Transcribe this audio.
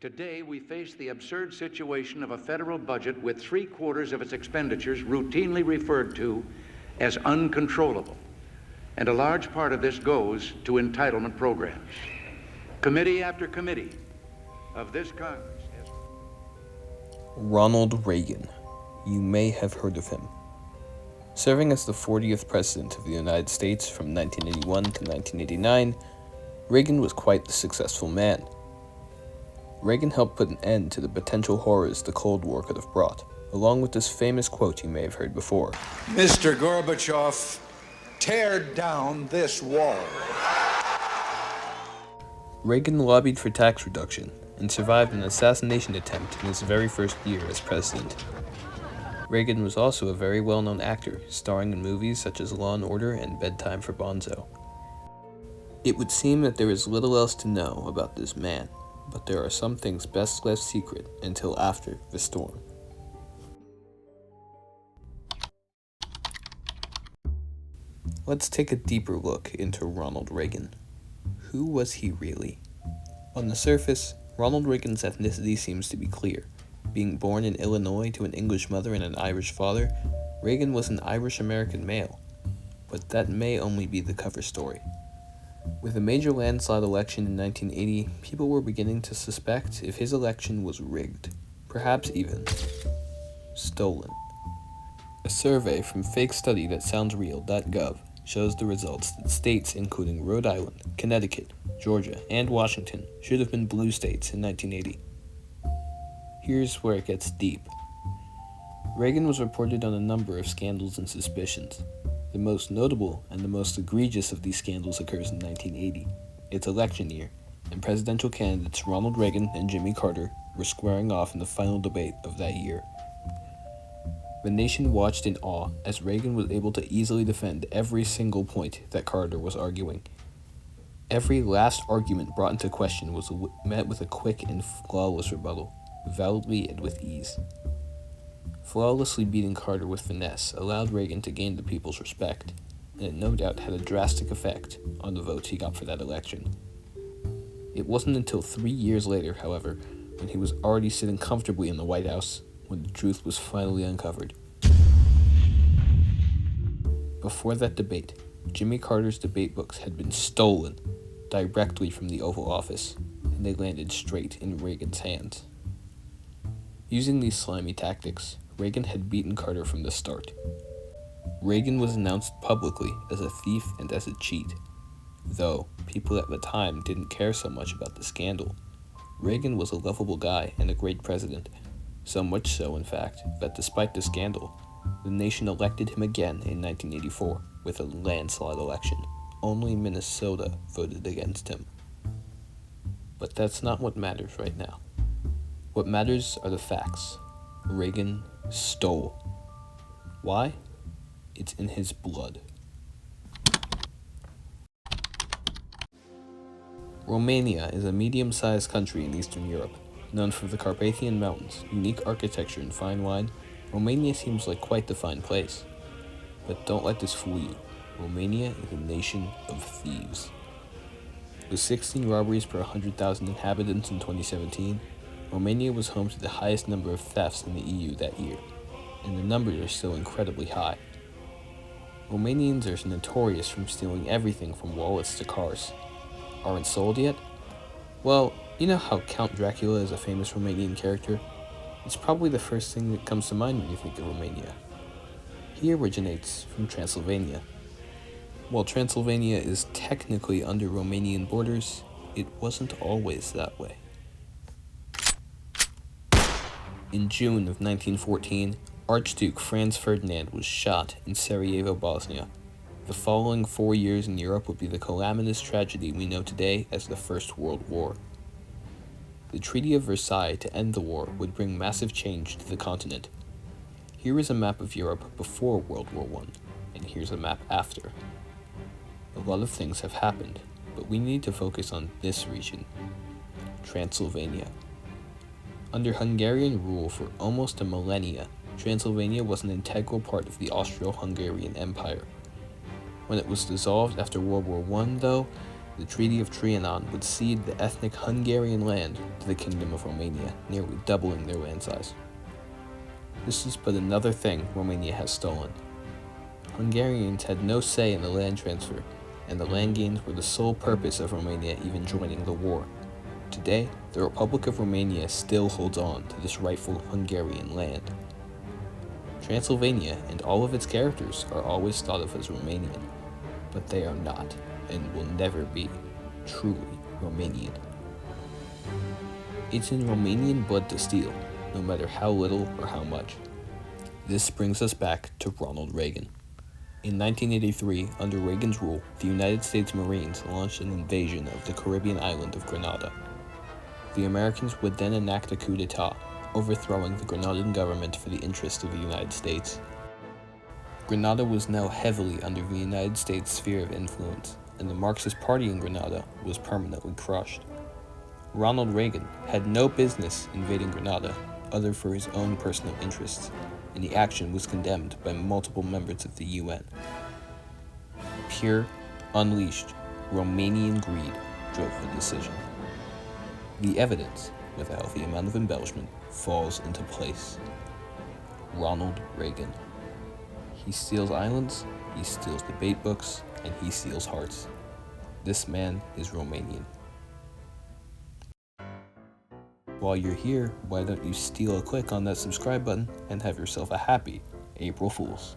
Today, we face the absurd situation of a federal budget with 3/4 of its expenditures routinely referred to as uncontrollable. And a large part of this goes to entitlement programs. Committee after committee of this Congress has... Ronald Reagan. You may have heard of him. Serving as the 40th President of the United States from 1981 to 1989, Reagan was quite the successful man. Reagan helped put an end to the potential horrors the Cold War could have brought, along with this famous quote you may have heard before. Mr. Gorbachev, tear down this wall. Reagan lobbied for tax reduction and survived an assassination attempt in his very first year as president. Reagan was also a very well-known actor, starring in movies such as Law & Order and Bedtime for Bonzo. It would seem that there is little else to know about this man, but there are some things best left secret until after the storm. Let's take a deeper look into Ronald Reagan. Who was he really? On the surface, Ronald Reagan's ethnicity seems to be clear. Being born in Illinois to an English mother and an Irish father, Reagan was an Irish-American male. But that may only be the cover story. With a major landslide election in 1980, people were beginning to suspect if his election was rigged, perhaps even stolen. A survey from fakestudy.soundsreal.gov shows the results that states including Rhode Island, Connecticut, Georgia, and Washington should have been blue states in 1980. Here's where it gets deep. Reagan was reported on a number of scandals and suspicions. The most notable and the most egregious of these scandals occurs in 1980, its election year, and presidential candidates Ronald Reagan and Jimmy Carter were squaring off in the final debate of that year. The nation watched in awe as Reagan was able to easily defend every single point that Carter was arguing. Every last argument brought into question was met with a quick and flawless rebuttal, validly and with ease. Flawlessly beating Carter with finesse allowed Reagan to gain the people's respect, and it no doubt had a drastic effect on the votes he got for that election. It wasn't until 3 years later, however, when he was already sitting comfortably in the White House, when the truth was finally uncovered. Before that debate, Jimmy Carter's debate books had been stolen directly from the Oval Office, and they landed straight in Reagan's hands. Using these slimy tactics, Reagan had beaten Carter from the start. Reagan was announced publicly as a thief and as a cheat, though people at the time didn't care so much about the scandal. Reagan was a lovable guy and a great president, so much so, in fact, that despite the scandal, the nation elected him again in 1984 with a landslide election. Only Minnesota voted against him. But that's not what matters right now. What matters are the facts. Reagan stole. Why? It's in his blood. Romania is a medium-sized country in Eastern Europe. Known for the Carpathian Mountains, unique architecture, and fine wine, Romania seems like quite the fine place. But don't let this fool you. Romania is a nation of thieves. With 16 robberies per 100,000 inhabitants in 2017, Romania was home to the highest number of thefts in the EU that year, and the numbers are still incredibly high. Romanians are notorious for stealing everything from wallets to cars. Aren't sold yet? Well, you know how Count Dracula is a famous Romanian character? It's probably the first thing that comes to mind when you think of Romania. He originates from Transylvania. While Transylvania is technically under Romanian borders, it wasn't always that way. In June of 1914, Archduke Franz Ferdinand was shot in Sarajevo, Bosnia. The following 4 years in Europe would be the calamitous tragedy we know today as the First World War. The Treaty of Versailles to end the war would bring massive change to the continent. Here is a map of Europe before World War I, and here's a map after. A lot of things have happened, but we need to focus on this region, Transylvania. Under Hungarian rule for almost a millennia, Transylvania was an integral part of the Austro-Hungarian Empire. When it was dissolved after World War I, though, The Treaty of Trianon would cede the ethnic Hungarian land to the Kingdom of Romania, nearly doubling their land size. This is but another thing Romania has stolen. Hungarians had no say in the land transfer, and the land gains were the sole purpose of Romania even joining the war. Today, the Republic of Romania still holds on to this rightful Hungarian land. Transylvania and all of its characters are always thought of as Romanian, but they are not, and will never be, truly Romanian. It's in Romanian blood to steal, no matter how little or how much. This brings us back to Ronald Reagan. In 1983, under Reagan's rule, the United States Marines launched an invasion of the Caribbean island of Grenada. The Americans would then enact a coup d'etat, overthrowing the Grenadian government for the interest of the United States. Grenada was now heavily under the United States' sphere of influence, and the Marxist Party in Grenada was permanently crushed. Ronald Reagan had no business invading Grenada, other for his own personal interests, and the action was condemned by multiple members of the UN. Pure, unleashed, Romanian greed drove the decision. The evidence, with a healthy amount of embellishment, falls into place. Ronald Reagan. He steals islands, he steals debate books, and he steals hearts. This man is Romanian. While you're here, why don't you steal a click on that subscribe button and have yourself a happy April Fool's.